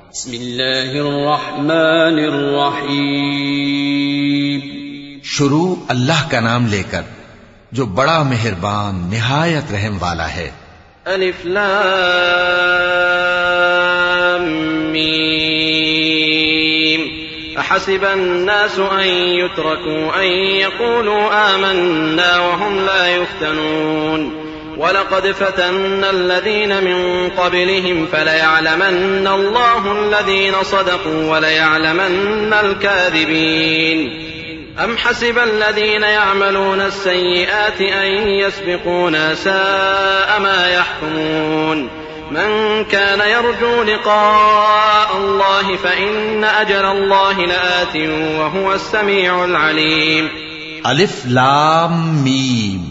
बिस्मिल्लाहिर्रहमानिर्रहीम। शुरू अल्लाह का नाम लेकर जो बड़ा मेहरबान निहायत रहम वाला है। अलिफ लाम मीम। अहसिबन नासु अन युत्रकू अन यक़ूलू आमन्ना वहुम ला युफ्तनून वलक़द फतन्ना अल्लज़ीना मिन क़ब्लिहिम फ़लयअलमन्ना अल्लाहु अल्लज़ीना सदक़ू वलयअलमन्ना अल-काज़िबीन। अम हसिब अल्लज़ीना यअमलूना अस्सय्यिआति अन यस्बिक़ूना साअ मा यहकुमून। मन कान यरजू लिक़ाअ अल्लाहि फ़इन्न अजल अल्लाहि लआतिन वहुव अस्समीउल अलीम। अलिफ लाम मीम।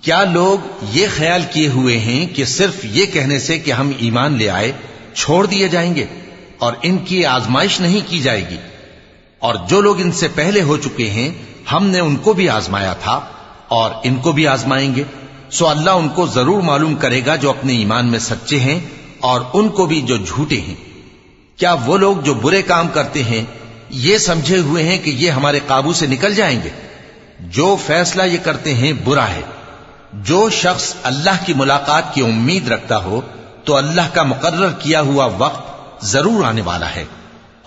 क्या लोग ये ख्याल किए हुए हैं कि सिर्फ ये कहने से कि हम ईमान ले आए छोड़ दिए जाएंगे और इनकी आजमाइश नहीं की जाएगी? और जो लोग इनसे पहले हो चुके हैं हमने उनको भी आजमाया था और इनको भी आजमाएंगे। सो अल्लाह उनको जरूर मालूम करेगा जो अपने ईमान में सच्चे हैं और उनको भी जो झूठे हैं। क्या वो लोग जो बुरे काम करते हैं ये समझे हुए हैं कि ये हमारे काबू से निकल जाएंगे? जो फैसला ये करते हैं बुरा है। जो शख्स अल्लाह की मुलाकात की उम्मीद रखता हो तो अल्लाह का मुकर्रर किया हुआ वक्त जरूर आने वाला है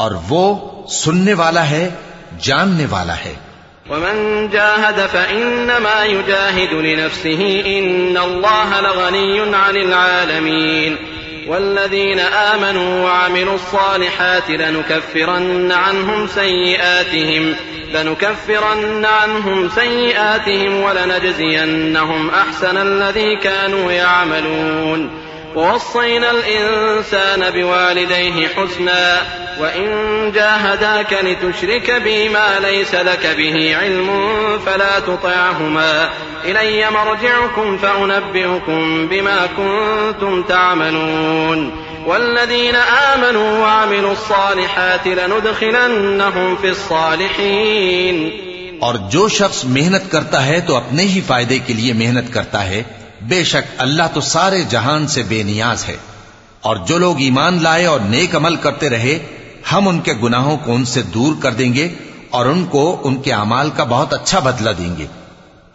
और वो सुनने वाला है, जानने वाला है। वमन जाहद फइन्नमा युजाहिदु लिनफ्सिही इन्नल्लाह लगनिय्युन अनिल आलमीन। वल्लज़ीना आमनू वअमिलुस्सालिहाति लनुकफ्फिरन्न अन्हुम सय्यिआतिहिम वलनजज़ियन्नहुम अहसनल्लज़ी कानू यअमलून। ववस्सैना الإنسان بوالديه حسنا وإن جاهداك لتشرك بي ما ليس لك به علم فلا تطعهما إلي مرجعكم فأنبئكم بما كنتم تعملون। والذين آمنوا وعملوا الصالحات لندخلنهم في الصالحين। और जो शख्स मेहनत करता है तो अपने ही फायदे के लिए मेहनत करता है। बेशक अल्लाह तो सारे जहान से बेनियाज है। और जो लोग ईमान लाए और नेक अमल करते रहे हम उनके गुनाहों को उनसे दूर कर देंगे और उनको उनके अमाल का बहुत अच्छा बदला देंगे।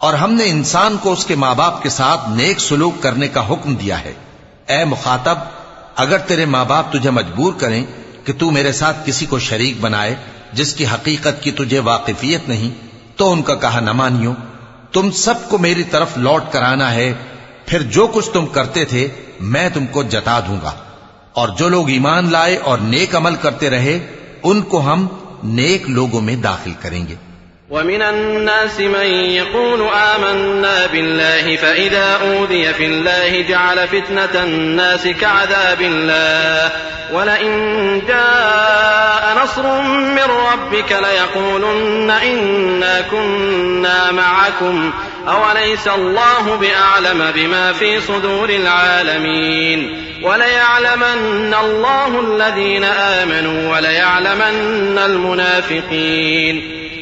और हमने इंसान को उसके माँ बाप के साथ नेक सुलूक करने का हुक्म दिया है। ए मुखातब, अगर तेरे माँ बाप तुझे मजबूर करें कि तू मेरे साथ किसी को शरीक बनाए जिसकी हकीकत की तुझे वाकिफियत नहीं तो उनका कहा न मानियो। तुम सबको मेरी तरफ लौट कर आना है, फिर जो कुछ तुम करते थे मैं तुमको जता दूंगा। और जो लोग ईमान लाए और नेक अमल करते रहे उनको हम नेक लोगों में दाखिल करेंगे। वमिनन नासि मन यक़ूलु आमन्ना बिल्लाहि फ़इज़ा ऊज़िय फ़िल्लाहि जअल फ़ित्नतन नासि कअज़ाबिल्लाह वलइन जाअ नस्रुम मिन रब्बिक लयक़ूलुन्ना इन्ना कुन्ना मअकुम अवलैसा अल्लाहु बिअअलम बिमा फ़ी सुदूरिल आलमीन। वलयअलमन्ना अल्लाहु अल्लज़ीना आमनू वलयअलमन्ना अल-मुनाफ़िक़ीन।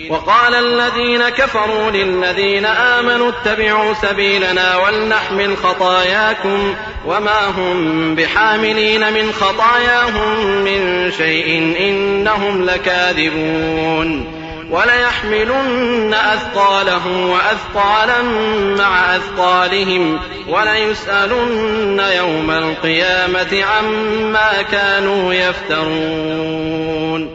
वक़ाल الذين كفروا للذين آمنوا اتبعوا سبيلنا ولنحمل خطاياكم وما هم بحاملين من خطاياهم من شيء إنهم لكاذبون وليحملن أثقالهم وأثقالا مع أثقالهم وليسألن يوم القيامة عما كانوا يفترون।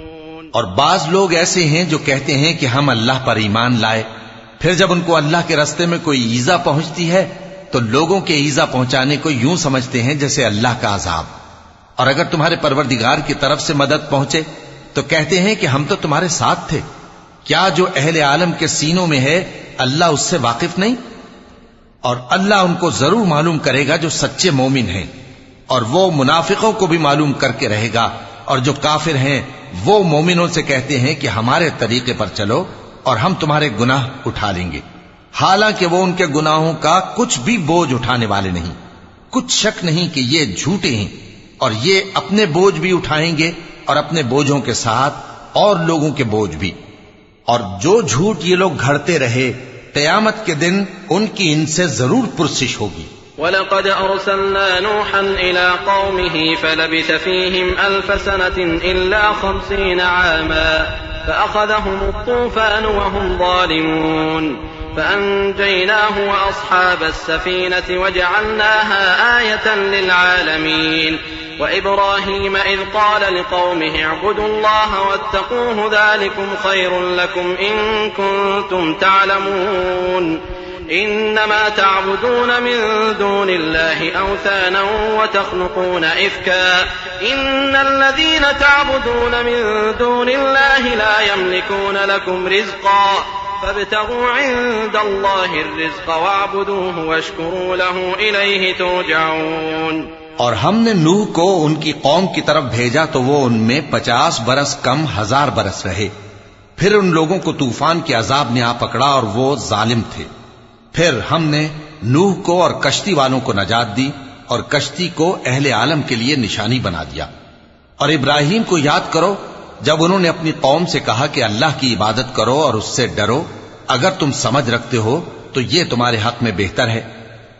और बाज लोग ऐसे हैं जो कहते हैं कि हम अल्लाह पर ईमान लाए, फिर जब उनको अल्लाह के रास्ते में कोई ईजा पहुंचती है तो लोगों के ईजा पहुंचाने को यूं समझते हैं जैसे अल्लाह का अजाब। और अगर तुम्हारे परवरदिगार की तरफ से मदद पहुंचे तो कहते हैं कि हम तो तुम्हारे साथ थे। क्या जो अहले आलम के सीनों में है अल्लाह उससे वाकिफ नहीं? और अल्लाह उनको जरूर मालूम करेगा जो सच्चे मोमिन हैं, और वो मुनाफिकों को भी मालूम करके रहेगा। और जो काफिर हैं वो मोमिनों से कहते हैं कि हमारे तरीके पर चलो और हम तुम्हारे गुनाह उठा लेंगे, हालांकि वो उनके गुनाहों का कुछ भी बोझ उठाने वाले नहीं। कुछ शक नहीं कि ये झूठे हैं और ये अपने बोझ भी उठाएंगे और अपने बोझों के साथ और लोगों के बोझ भी। और जो झूठ ये लोग घड़ते रहे, क़यामत के दिन उनकी इनसे जरूर पुरसिश होगी। वलक़द अर्सलना नूहन इला क़ौमिही फलबिथ फ़ीहिम अल्फ़ सनतिन इल्ला 50 आमा फ़अख़ज़हुमु त्तूफ़ान वहुम ज़ालिमून फ़अन्जयनाहु वअस्हाब अस्सफ़ीनति वजअलनाहा आयतन लिलआलमीन वइब्राहीम इज़ क़ाल लिक़ौमिहि अअ्बुदुल्लाह वत्तक़ूहु ज़ालिकुम ख़ैरुन लकुम इन कुन्तुम तअलमून इन्नमा तअबुदून मिन दूनिल्लाहि अवसाना वतख़्लुक़ून इफ़्का इन्नल्लज़ीन तअबुदून मिन दूनिल्लाहि ला यमलिकून लकुम रिज़्क़ा फब्तगू इंदल्लाहि अर्रिज़्क़ वअब्दूहु वश्कुरू लहू इलैहि तुरजऊन। और हमने नूह को उनकी कौम की तरफ भेजा तो वो उनमें 50 बरस कम 1000 बरस रहे। फिर उन लोगों को तूफान के अजाब ने आ पकड़ा और वो जालिम थे। फिर हमने नूह को और कश्ती वालों को नजात दी और कश्ती को अहले आलम के लिए निशानी बना दिया। और इब्राहीम को याद करो जब उन्होंने अपनी कौम से कहा कि अल्लाह की इबादत करो और उससे डरो, अगर तुम समझ रखते हो तो ये तुम्हारे हक में बेहतर है।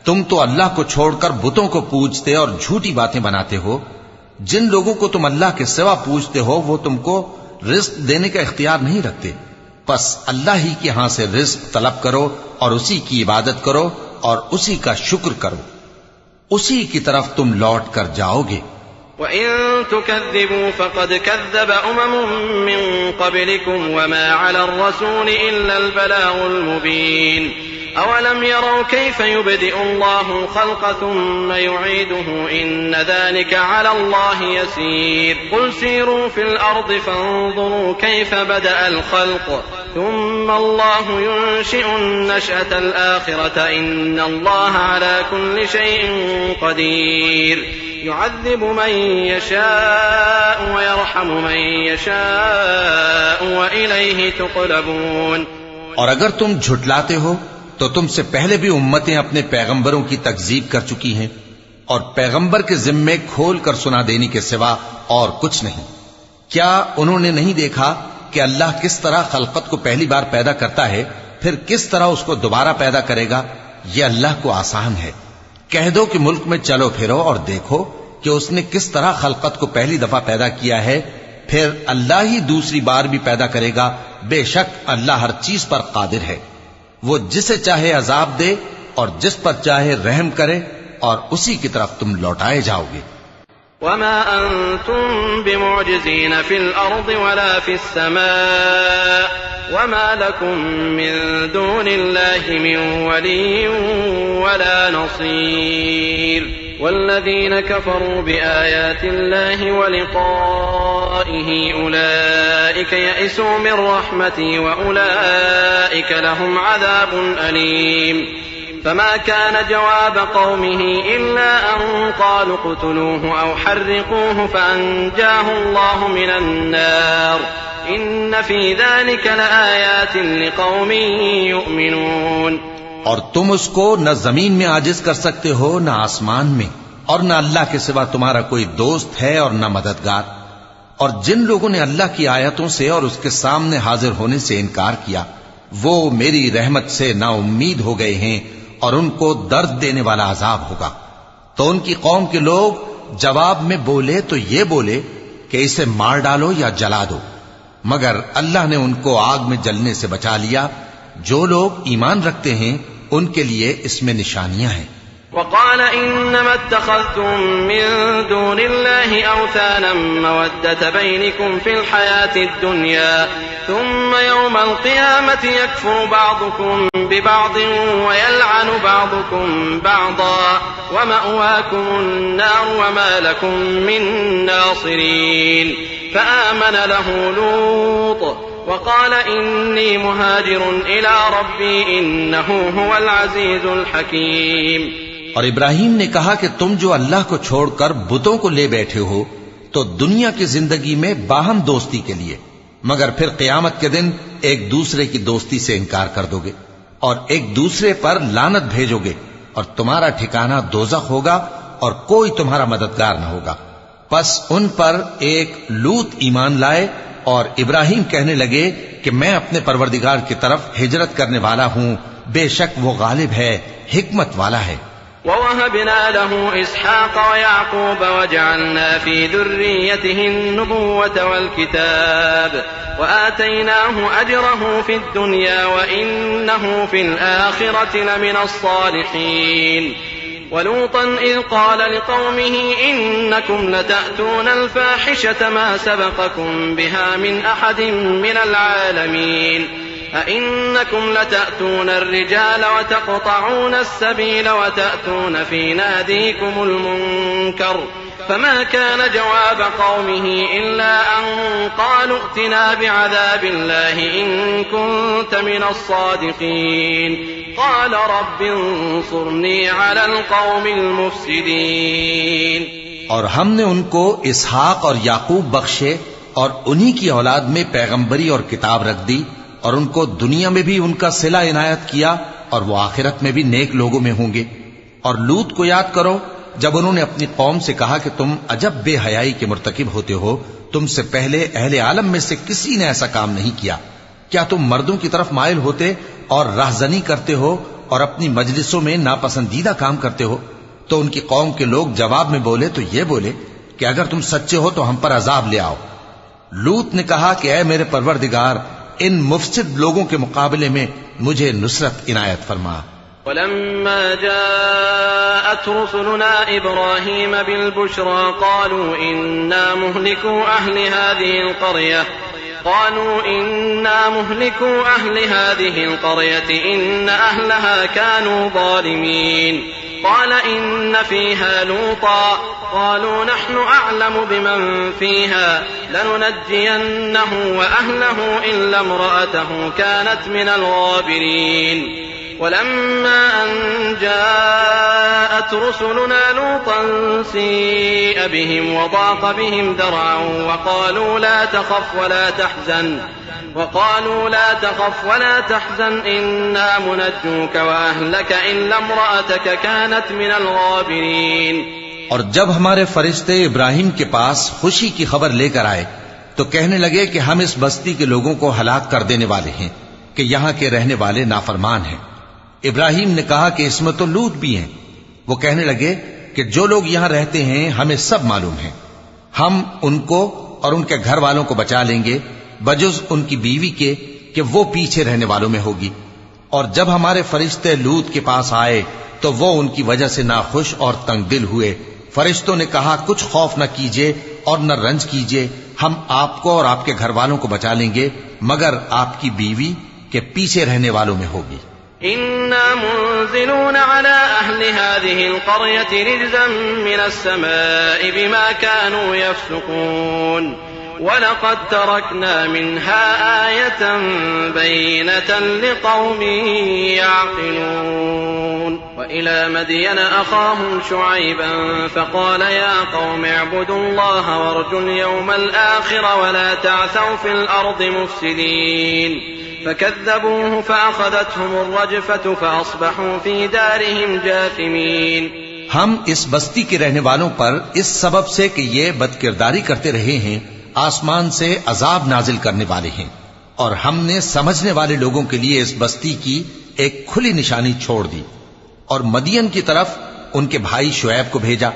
तुम तो अल्लाह को छोड़कर बुतों को पूजते और झूठी बातें बनाते हो। जिन लोगों को तुम अल्लाह के सिवा पूजते हो वो तुमको रिज्क देने का इख्तियार नहीं रखते। बस अल्लाह ही के यहां से रिज्क तलब करो और उसी की इबादत करो और उसी का शुक्र करो, उसी की तरफ तुम लौट कर जाओगे। वइन तुकज़्ज़िबू फक़द कज़्ज़ब उममुम मिन क़ब्लिकुम वमा अला अर्रसूल इल्ला अल-बलागुल मुबीन अवलम यरौ कैफ़ युबदिउ अल्लाहु ख़ल्क़ थुम्मा युईदुहु इन्न ज़ालिका अला अल्लाहि यसीर क़ुल सीरू फ़िल अर्दि फ़न्ज़ुरू कैफ़ बदअल ख़ल्क़ थुम्मा अल्लाहु युनशिउ अन-नशअतल आख़िरत इन्न अल्लाह अला कुल्लि शैइन क़दीर युअज़्ज़िबु मन यशाअ व यरहमु मन यशाअ व इलैहि तुक़लबून। और अगर तुम झुठलाते हो तो तुमसे पहले भी उम्मतें अपने पैगंबरों की तकज़ीब कर चुकी हैं और पैगंबर के जिम्मे खोल कर सुना देने के सिवा और कुछ नहीं। क्या उन्होंने नहीं देखा कि अल्लाह किस तरह खलकत को पहली बार पैदा करता है, फिर किस तरह उसको दोबारा पैदा करेगा? यह अल्लाह को आसान है। कह दो कि मुल्क में चलो फिरो और देखो कि उसने किस तरह खलकत को पहली दफा पैदा किया है, फिर अल्लाह ही दूसरी बार भी पैदा करेगा। बेशक अल्लाह हर चीज पर कादिर है। वो जिसे चाहे अजाब दे और जिस पर चाहे रहम करे और उसी की तरफ तुम लौटाए जाओगे। वमा अंतुम बिमुअजिज़ीन फिल अर्दि वला फिस समा वमा लकुम मिन दूनिल्लाहि मिन वलिय्यिन वला नसीर वल्लज़ीन कफ़रू बिआयातिल्लाहि व लिक़ाइहि उलाइक यइसू मिन रहमती व उलाइक लहुम अज़ाबुन अलीम। फमा कान जवाब कौमिही इल्ला अन क़ालू क़ुतलूहु औ हर्रिक़ूहु फ़अन्जाहु अल्लाहु मिनन नार इन्न फ़ी ज़ालिका लआयातिन लिक़ौमिन युमिनून। और तुम उसको न जमीन में आजिज कर सकते हो न आसमान में, और न अल्लाह के सिवा तुम्हारा कोई दोस्त है और न मददगार। और जिन लोगों ने अल्लाह की आयतों से और उसके सामने हाजिर होने से इनकार किया वो मेरी रहमत से ना उम्मीद हो गए हैं और उनको दर्द देने वाला अजाब होगा। तो उनकी कौम के लोग जवाब में बोले तो ये बोले कि इसे मार डालो या जला दो, मगर अल्लाह ने उनको आग में जलने से बचा लिया। जो लोग ईमान रखते हैं उनके लिए इसमें निशानियां हैं। वक़ाल इन्नमा इत्तख़ज़्तुम मिन दूनिल्लाहि अवसानम मवद्दत बैनिकुम फिल हयातिद दुनिया थुम्मा यौमल क़ियामति यकफ़ुरु बअदुकुम बिबअदिन व यलअनु बअदुकुम बअदा व मअवाकुमुन नार व मा लकुम मिन नासिरीन। फ़आमन लहु लूत वक़ाल इन्नी मुहाजिरुन इला रब्बी इन्नहु हुवल अज़ीज़ुल हकीम। और इब्राहीम ने कहा कि तुम जो अल्लाह को छोड़कर बुतों को ले बैठे हो तो दुनिया की जिंदगी में बाहम दोस्ती के लिए, मगर फिर क़यामत के दिन एक दूसरे की दोस्ती से इनकार कर दोगे और एक दूसरे पर लानत भेजोगे और तुम्हारा ठिकाना दोज़ख होगा और कोई तुम्हारा मददगार न होगा। बस उन पर एक लूत ईमान लाए और इब्राहीम कहने लगे कि मैं अपने परवरदिगार की तरफ हिजरत करने वाला हूं, बेशक वो गालिब है, हिकमत वाला है। ووهبنا له إسحاق ويعقوب وجعلنا في ذريته النبوة والكتاب وآتيناه أجره في الدنيا وإنه في الآخرة لمن الصالحين ولوطا إذ قال لقومه إنكم لتأتون الفاحشة ما سبقكم بها من أحد من العالمين أئنكم لتأتون الرجال وتقطعون السبيل وتأتون في ناديكم المنكر فما كان جواب قومه إلا أن قالوا ائتنا بعذاب الله إن كنت من الصادقين قال رب انصرني على القوم المفسدين और हमने उनको इसहाक और याकूब बख्शे और उन्हीं की औलाद में पैगंबरी और किताब रख दी और उनको दुनिया में भी उनका सिला इनायत किया और वो आखिरत में भी नेक लोगों में होंगे। और लूत को याद करो जब उन्होंने अपनी कौम से कहा कि तुम अजब बेहयाई के मुर्तकिब होते हो, तुमसे पहले अहले आलम में से किसी ने ऐसा काम नहीं किया। क्या तुम मर्दों की तरफ माइल होते और राहजनी करते हो और अपनी मजलिसों में नापसंदीदा काम करते हो? तो उनकी कौम के लोग जवाब में बोले तो ये बोले कि अगर तुम सच्चे हो तो हम पर अजाब ले आओ। लूत ने कहा कि ऐ मेरे परवरदिगार, इन मुफसिद लोगों के मुकाबले में मुझे नुसरत इनायत फरमा। वलम्मा जाअत रुसुलुना इब्राहीम बिलबुश्रा क़ालू इन्ना मुहलिकू अहलि हाज़िहिल क़रयति इन्न अहलहा कानू ज़ालिमीन क़ाल इन्न फ़ीहा लूता क़ालू नहनु अअलमु बिमन फ़ीहा लनुनज्जियन्नहु व अहलहु इल्ला इम्रअतहु कानत मिनल ग़ाबिरीन वलम्मा अन जाअत रुसुलुना लूतन सीअ बिहिम व ضاق बिहिम ज़रअन وقالوا لا تخف ولا تحزن إنا منجوك وأهلك إلا امرأتك كانت من الغابرين। और जब हमारे फरिश्ते इब्राहिम के पास खुशी की खबर लेकर आए तो कहने लगे कि हम इस बस्ती के लोगों को हलाक कर देने वाले हैं कि यहाँ के रहने वाले नाफरमान हैं। इब्राहिम ने कहा कि इसमें तो लूत भी हैं। वो कहने लगे कि जो लोग यहाँ रहते हैं हमें सब मालूम है, हम उनको और उनके घर वालों को बचा लेंगे बजुज उनकी बीवी के कि वो पीछे रहने वालों में होगी। और जब हमारे फरिश्ते लूत के पास आए तो वो उनकी वजह से नाखुश और तंग दिल हुए। फरिश्तों ने कहा कुछ खौफ न कीजिए और न रंज कीजिए, हम आपको और आपके घर वालों को बचा लेंगे मगर आपकी बीवी के पीछे रहने वालों में होगी। इन्ना मुनज़िलून अला अहलि हाज़िहिल क़रयति रिज़्ज़न मिनस समाइ बिमा कानू यफ़्सुक़ून वलक़द तरकना मिन्हा आयतन बय्यिनतन लिक़ौमिन यअक़िलून वइला मदयन अख़ाहुम शुअय्बन फ़क़ाल या क़ौमि अअ्बुदुल्लाह वअर्जुल यौमल आख़िर वला तअसौ फ़िल अर्दि मुफ़्सिदीन फकज़्ज़बूहु फ़अख़ज़तहुमुर रजफ़तु फ़अस्बहू फ़ी दारिहिम जाथिमीन। हम इस बस्ती के रहने वालों पर इस सबब से कि ये बदकिरदारी करते रहे हैं आसमान से अजाब नाजिल करने वाले हैं। और हमने समझने वाले लोगों के लिए इस बस्ती की एक खुली निशानी छोड़ दी। और मदियन की तरफ उनके भाई शुएब को भेजा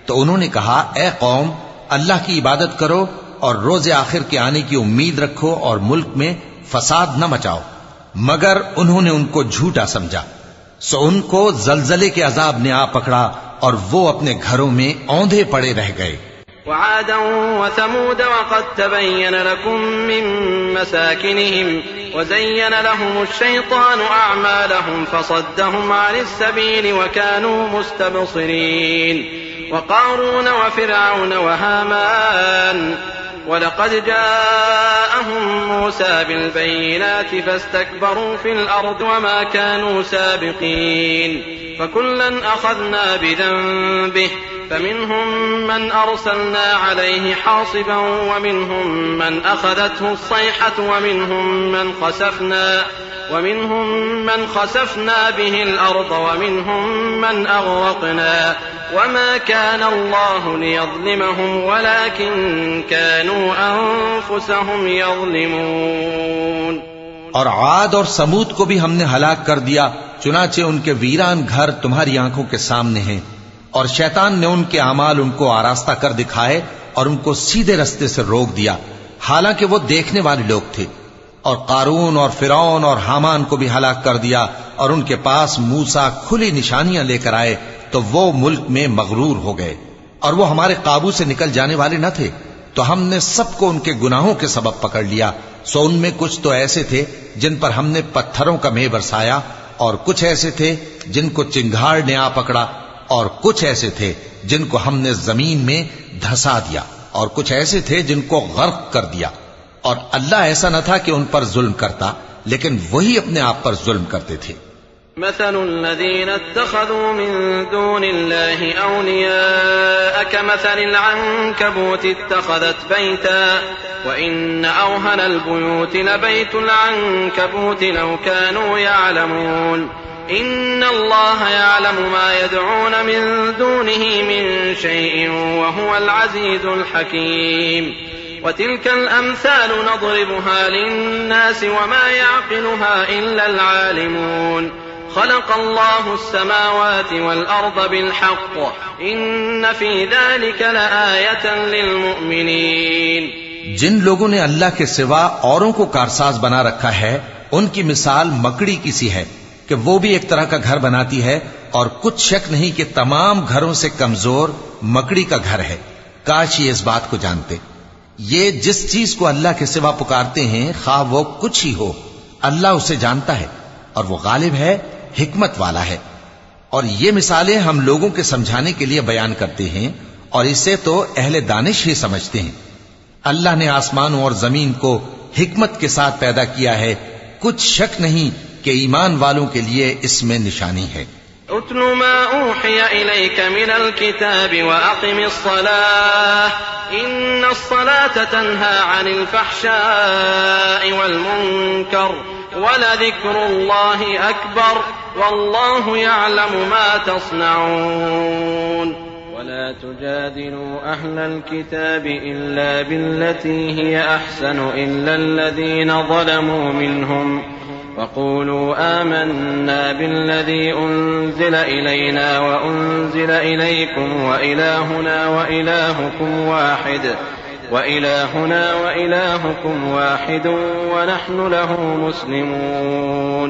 तो उन्होंने कहा, ए कौम, अल्लाह की इबादत करो और रोज़े आखिर के आने की उम्मीद रखो और मुल्क में फसाद न मचाओ। मगर उन्होंने उनको झूठा समझा, सो उनको जलजले के अजाब ने आ पकड़ा और वो अपने घरों में औंधे पड़े रह गए। वआदन व समूद वक़द तबय्यन लकुम मिन मसाकिनिहिम वज़य्यन लहुमुश शैतानु अअमालहुम फसद्दहुम अनिस सबील व कानू मुस्तबसिरीन वक़ारून व फ़िरऔन व हामान वलक़द जाअहुम मूसा बिलबय्यिनात फस्तकबरू फ़िल अर्दि वमा कानू साबिक़ीन फकुल्लन अख़ज़ना बिज़न्बिहि فمنهم من أرسلنا عليه حاصبا ومنهم من أخذته الصيحة ومنهم من خسفنا به الأرض ومنهم من أغرقنا وما كان الله ليظلمهم ولكن كانوا أنفسهم يظلمون। और आद और समूद को भी हमने हलाक कर दिया चुनाचे उनके वीरान घर तुम्हारी आंखों के सामने हैं, और शैतान ने उनके अमाल उनको आरास्ता कर दिखाए और उनको सीधे रास्ते से रोक दिया, हालांकि वो देखने वाले लोग थे। और कारून और फिरौन और हामान को भी हलाक कर दिया, और उनके पास मूसा खुली निशानियां लेकर आए तो वो मुल्क में मगरूर हो गए, और वो हमारे काबू से निकल जाने वाले न थे। तो हमने सबको उनके गुनाहों के सबब पकड़ लिया। सो उनमें कुछ तो ऐसे थे जिन पर हमने पत्थरों का मेह बरसाया, और कुछ ऐसे थे जिनको चिंगार ने आ पकड़ा, और कुछ ऐसे थे जिनको हमने जमीन में धंसा दिया, और कुछ ऐसे थे जिनको गर्क कर दिया। और अल्लाह ऐसा न था कि उन पर जुल्म करता, लेकिन वही अपने आप पर जुल्म करते थे। मसलुल्लज़ीना इत्तख़ज़ू मिन दूनिल्लाहि औलिया कमसलिल अन्कबूति इत्तख़ज़त बैता व इन्न अवहनल बुयूति लबैतुल अन्कबूति लौ कानू यअलमून इन्नल्लाह यअलमु मा यदऊन मिन दूनिही मिन शैइन व हुवल अज़ीज़ुल हकीम वतिल्कल अम्सालु नज़रिबुहा लिन्नास वमा यअक़िलुहा इल्लल आलिमून ख़लक़ल्लाहु अस्समावाति वल अर्ज़ बिलहक़्क़ इन्न फ़ी ज़ालिका लआयतन लिलमुमिनीन। जिन लोगों ने अल्लाह के सिवा औरों को कारसाज बना रखा है, उनकी मिसाल मकड़ी की सी है कि वो भी एक तरह का घर बनाती है, और कुछ शक नहीं कि तमाम घरों से कमजोर मकड़ी का घर है। काश ये इस बात को जानते। ये जिस चीज को अल्लाह के सिवा पुकारते हैं, खा वो कुछ ही हो, अल्लाह उसे जानता है, और वो गालिब है, हिकमत वाला है। और ये मिसालें हम लोगों के समझाने के लिए बयान करते हैं, और इसे तो अहले दानिश ही समझते हैं। अल्लाह ने आसमानों और जमीन को हिकमत के साथ पैदा किया है, कुछ शक नहीं कि ईमान वालों के लिए इसमें निशानी है। उत्लु मा ऊहिया इलैक मिनल किताबि व अक़िमिस्सलाह इन्नस्सलाता तन्हा अनिल फ़हशाइ वल मुनकर वलज़िक्रुल्लाहि अकबर वल्लाहु यअलमु मा तस्नऊन। वला तुजादिलू अहलल किताबि इल्ला बिल्लती हिय अहसनु इल्लल्लज़ीना ज़लमू मिनहुम वक़ूलू आमन्ना बिल्लज़ी उन्ज़िला इलैना व उन्ज़िला इलैकुम व इलाहुना व इलाहुकुम वाहिदुन व नहनु लहू मुस्लिमून।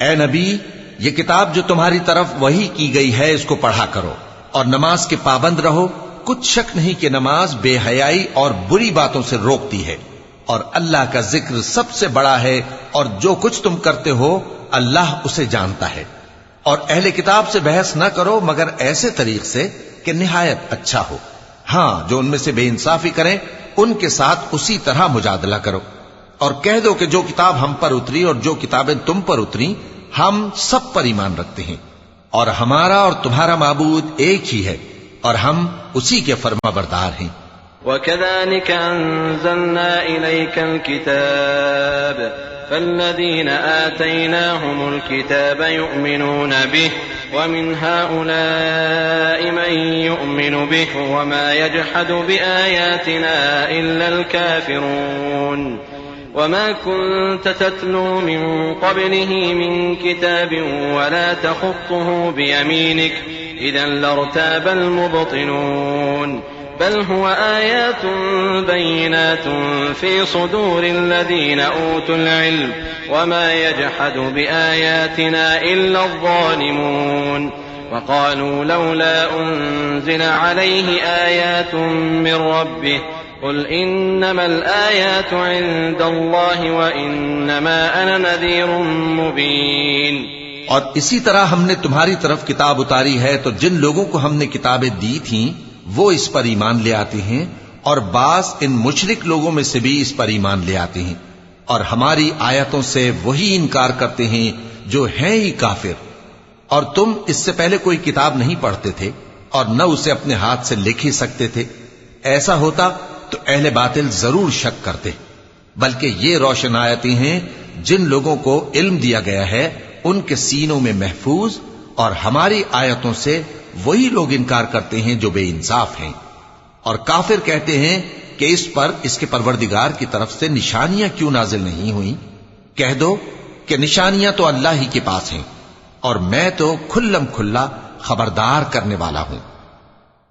ए नबी, ये किताब जो तुम्हारी तरफ वही की गई है, इसको पढ़ा करो और नमाज के पाबंद रहो। कुछ शक नहीं कि नमाज बेहयाई और बुरी बातों से रोकती है, और अल्लाह का जिक्र सबसे बड़ा है, और जो कुछ तुम करते हो अल्लाह उसे जानता है। और अहले किताब से बहस न करो मगर ऐसे तरीक से कि निहायत अच्छा हो। हां, जो उनमें से बेइंसाफी करें उनके साथ उसी तरह मुजादला करो, और कह दो कि जो किताब हम पर उतरी और जो किताबें तुम पर उतरी, हम सब पर ईमान रखते हैं, और हमारा और तुम्हारा माबूद एक ही है, और हम उसी के फरमाबरदार हैं। वकज़ालिक अंज़लना इलैकल किताब फल्लज़ीना आतैनाहुमुल किताब युमिनून बिहि व मिन हाउलाइ मन युमिनु बिहि व मा यजहदु बिआयातिना इल्लल काफिरून वमा कुन्त तत्लू मिन क़ब्लिहि मिन किताबिन वला तख़ुत्तुहु बियमीनिक इज़न लर्ताबल मुब्तिलून बल हुव आयातुन बय्यिनातुन फ़ी सुदूरिल्लज़ीन ऊतुल इल्म वमा यजहदु बिआयातिना इल्लज़्ज़ालिमून वक़ालू लौला उन्ज़िला अलैहि आयातुन मिन रब्बिहि क़ुल इन्नमल आयातु इन्दल्लाहि व इन्नमा अना नज़ीरुम मुबीन। और इसी तरह हमने तुम्हारी तरफ किताब उतारी है, तो जिन लोगों को हमने किताबें दी थीं वो इस पर ईमान ले आते हैं, और बास इन मुशरिक लोगों में से भी इस पर ईमान ले आते हैं, और हमारी आयतों से वही इनकार करते हैं जो हैं ही काफिर। और तुम इससे पहले कोई किताब नहीं पढ़ते थे और न उसे अपने हाथ से लिख ही सकते थे। ऐसा होता तो अहले बातिल जरूर शक करते, बल्कि ये रोशन आयतें हैं जिन लोगों को इल्म दिया गया है उनके सीनों में महफूज, और हमारी आयतों से वही लोग इनकार करते हैं जो बेइंसाफ हैं। और काफिर कहते हैं कि इस पर इसके परवरदिगार की तरफ से निशानियां क्यों नाजिल नहीं हुई। कह दो कि निशानियां तो अल्लाह ही के पास हैं, और मैं तो खुल्लम खुल्ला खबरदार करने वाला हूं।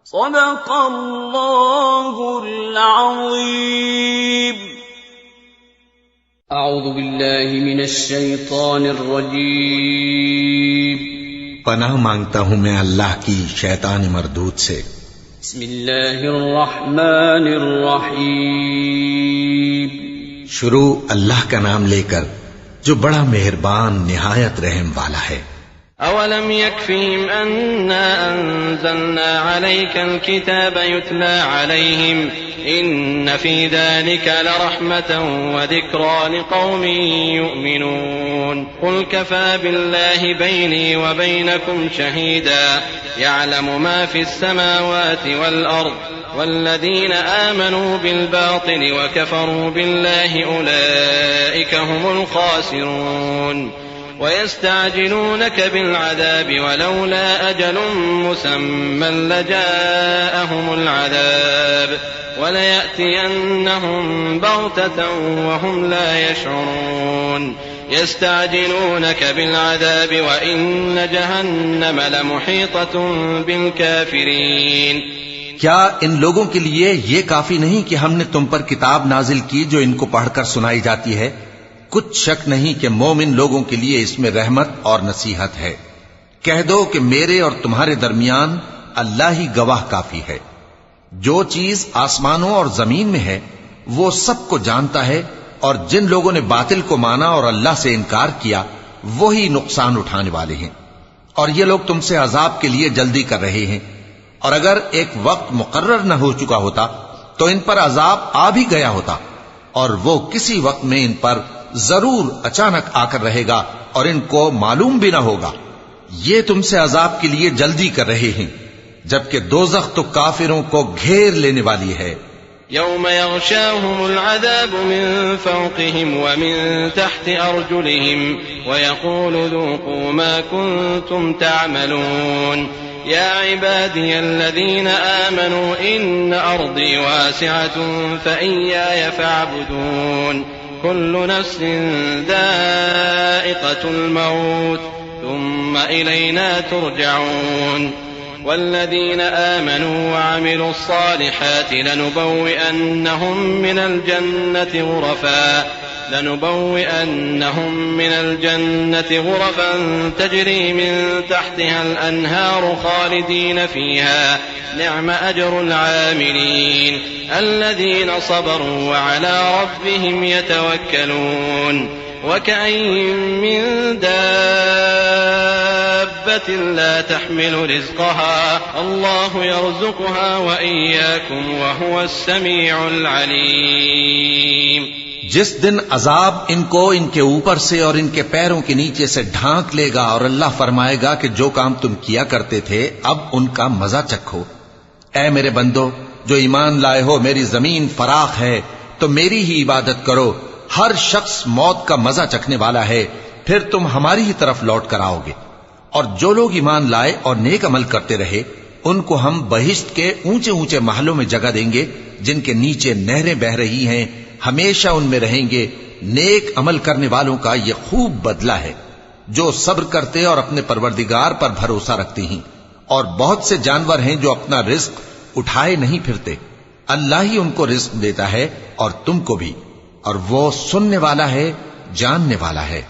सदक़ल्लाहुल अज़ीम। अऊज़ु बिल्लाहि मिनश शैतानिर रजीम। पनाह मांगता हूं मैं अल्लाह की शैतान मरदूद से। बिस्मिल्लाहिर रहमानिर रहीम। शुरू अल्लाह का नाम लेकर जो बड़ा मेहरबान निहायत रहम वाला है। अवलम यकफिहिम अन्ना अंज़लना अलैकल किताब युतला अलैहिम इन्न फी ज़ालिका लरहमतन व ज़िक्रा लिक़ौमिन युमिनून क़ुल कफ़ा बिल्लाहि बैनी व बैनकुम शहीदा यअलमु मा फ़िस समावाति वल अर्ज़ वल्लज़ीना आमनू बिल बातिल व कफ़रू बिल्लाहि उलाइका हुमुल ख़ासिरून वयस्तअजिलूनक बिलअज़ाब वलौला अजलुन मुसम्मन लजाअहुमुल अज़ाब वलयअतियन्नहुम बग़ततन वहुम ला यशዑरून यस्तअजिलूनक बिलअज़ाब वइन्न जहन्नम लमुहीततुन बिलकाफिरीन। क्या इन लोगों के लिए ये काफी नहीं कि हमने तुम पर किताब नाजिल की जो इनको पढ़कर सुनाई जाती है? कुछ शक नहीं कि मोमिन लोगों के लिए इसमें रहमत और नसीहत है। कह दो कि मेरे और तुम्हारे दरमियान अल्लाह ही गवाह काफी है। जो चीज आसमानों और जमीन में है वो सबको जानता है, और जिन लोगों ने बातिल को माना और अल्लाह से इनकार किया वो ही नुकसान उठाने वाले हैं। और ये लोग तुमसे अजाब के लिए जल्दी कर रहे हैं, और अगर एक वक्त मुकर्रर न हो चुका होता तो इन पर अजाब आ भी गया होता, और वो किसी वक्त में इन पर जरूर अचानक आकर रहेगा और इनको मालूम भी ना होगा। ये तुमसे अजाब के लिए जल्दी कर रहे हैं, जबकि दोज़ख तो काफिरों को घेर लेने वाली है। यौम यग़शाहुमुल अज़ाबु मिन फ़ौक़िहिम व मिन तहति अर्जुलिहिम व यक़ूलु ज़ूक़ू मा कुन्तुम तअमलून या इबादियल्लज़ीना आमनू इन्न अर्दी वासिअतुन फ़इय्याय फ़अबुदून कुल्लु नफ्सिन ज़ाइक़तुल मौत थुम्मा इलैना तुरजऊन वल्लज़ीन आमनू वअमिलु स्सालिहाति लनुबव्विअन्नहुम मिनल जन्नति गुरफन तजरी मिन तहतिहल अन्हार खालिदीन फीहा निअम अजरुल आमिलीन अल्लज़ीन सबरू व अला रब्बिहिम यतवक्कलून वकअय्यिन मिन दाब्बतिन ला तहमिलु रिज़्क़हा अल्लाहु यर्ज़ुक़ुहा व इय्याकुम व हुवस समीउल अलीम। जिस दिन अजाब इनको इनके ऊपर से और इनके पैरों के नीचे से ढांक लेगा और अल्लाह फरमाएगा कि जो काम तुम किया करते थे अब उनका मजा चखो। ऐ मेरे बंदो जो ईमान लाए हो, मेरी जमीन फराख है तो मेरी ही इबादत करो। हर शख्स मौत का मजा चखने वाला है, फिर तुम हमारी ही तरफ लौट कर आओगे। और जो लोग ईमान लाए और नेक अमल करते रहे उनको हम बहिश्त के ऊंचे ऊंचे महलों में जगह देंगे जिनके नीचे नहरें बह रही हैं, हमेशा उनमें रहेंगे। नेक अमल करने वालों का ये खूब बदला है जो सब्र करते और अपने परवरदिगार पर भरोसा रखते हैं। और बहुत से जानवर हैं जो अपना रिस्क उठाए नहीं फिरते, अल्लाह ही उनको रिस्क देता है और तुमको भी, और वो सुनने वाला है, जानने वाला है।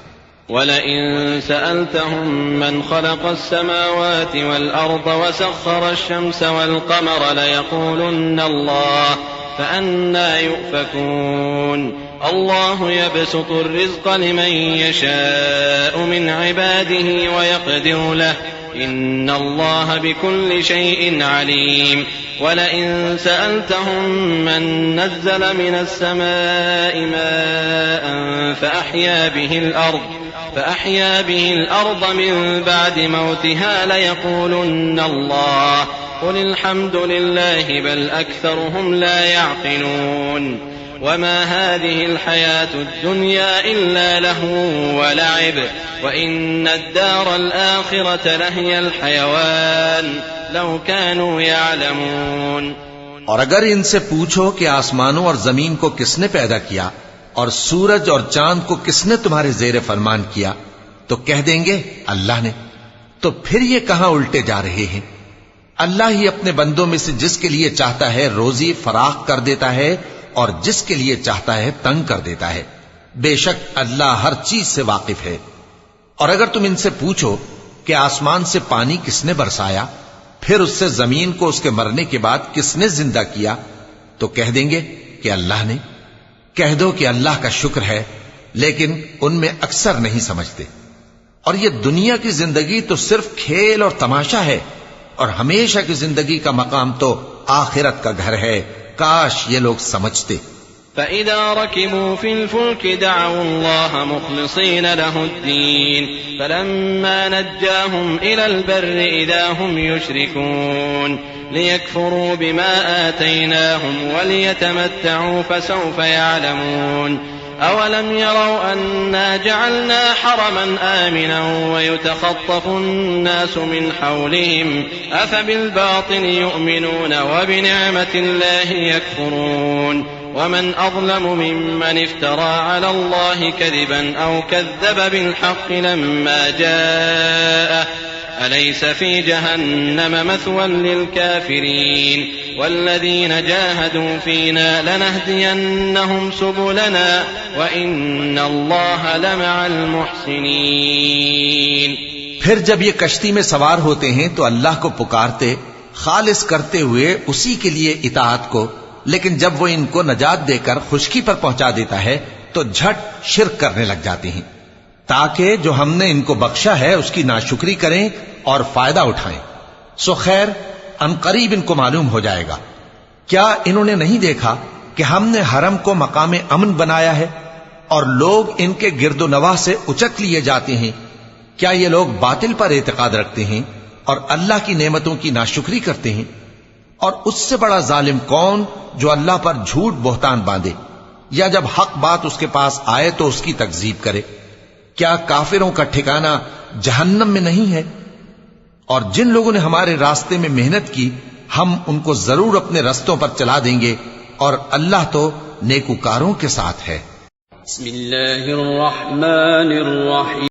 वलइन सअल्तहुम मन खलक़स समावाति वल अर्द वसख्खर अश-शम्स वल क़मर लयक़ूलुन्ना अल्लाह फ़अन्ना युफ़कून अल्लाहु यबसुतु अर्रिज़्क़ लिमन यशाअु मिन इबादिही व यक़दिरु लहु इन्ना अल्लाह बिकुल्लि शैइन अलीम। वलइन सअल्तहुम मन नज़्ज़ल मिनस समाइ माअन فأحيا به الأرض من بعد موتها ليقولن الله قل الحمد لله بل أكثرهم لا يعقلون وما هذه الحياة الدنيا إلا لهو ولعب وإن الدار الآخرة لهي الحيوان لو كانوا يعلمون। और अगर इनसे पूछो कि आसमानों और जमीन को किसने पैदा किया और सूरज और चांद को किसने तुम्हारे जेर फरमान किया, तो कह देंगे अल्लाह ने। तो फिर ये कहां उल्टे जा रहे हैं? अल्लाह ही अपने बंदों में से जिसके लिए चाहता है रोजी फराख कर देता है और जिसके लिए चाहता है तंग कर देता है। बेशक अल्लाह हर चीज से वाकिफ है। और अगर तुम इनसे पूछो कि आसमान से पानी किसने बरसाया, फिर उससे जमीन को उसके मरने के बाद किसने जिंदा किया, तो कह देंगे कि अल्लाह ने। कह दो कि अल्लाह का शुक्र है, लेकिन उनमें अक्सर नहीं समझते। और ये दुनिया की जिंदगी तो सिर्फ खेल और तमाशा है, और हमेशा की जिंदगी का मकाम तो आखिरत का घर है। काश ये लोग समझते। فإذا ركبوا في الفلك دعوا الله مخلصين له الدين فلما نجاهم إلى البر إذا هم يشركون ليكفروا بما آتيناهم وليتمتعوا فسوف يعلمون أولم يروا أنا جعلنا حرما آمنا ويتخطف الناس من حولهم أفبالباطل يؤمنون وبنعمة الله يكفرون ومن أظلم ممن افترى على الله كذبا أو كذب بالحق لما جاءه أليس في جهنم مثوى للكافرين والذين جاهدوا فينا لنهدينهم سبلنا وإن الله لمع المحسنين। फिर जब ये कश्ती में सवार होते हैं तो अल्लाह को पुकारते, खालिस करते हुए उसी के लिए इताअत को, लेकिन जब वो इनको नजात देकर खुशकी पर पहुंचा देता है तो झट शिर्क करने लग जाते हैं, ताकि जो हमने इनको बख्शा है उसकी नाशुक्री करें और फायदा उठाएं। सो खैर अनकरीब इनको मालूम हो जाएगा। क्या इन्होंने नहीं देखा कि हमने हरम को मकाम अमन बनाया है और लोग इनके गिरदोनवाह से उचक लिए जाते हैं? क्या ये लोग बातिल पर एतकाद रखते हैं और अल्लाह की नेमतों की नाशुक्री करते हैं? और उससे बड़ा जालिम कौन जो अल्लाह पर झूठ बोहतान बांधे, या जब हक बात उसके पास आए तो उसकी तकजीब करे। क्या काफिरों का ठिकाना जहन्नम में नहीं है? और जिन लोगों ने हमारे रास्ते में मेहनत की हम उनको जरूर अपने रस्तों पर चला देंगे, और अल्लाह तो नेकूकारों के साथ है। बिस्मिल्लाहिर्रहमानिर्रहीम।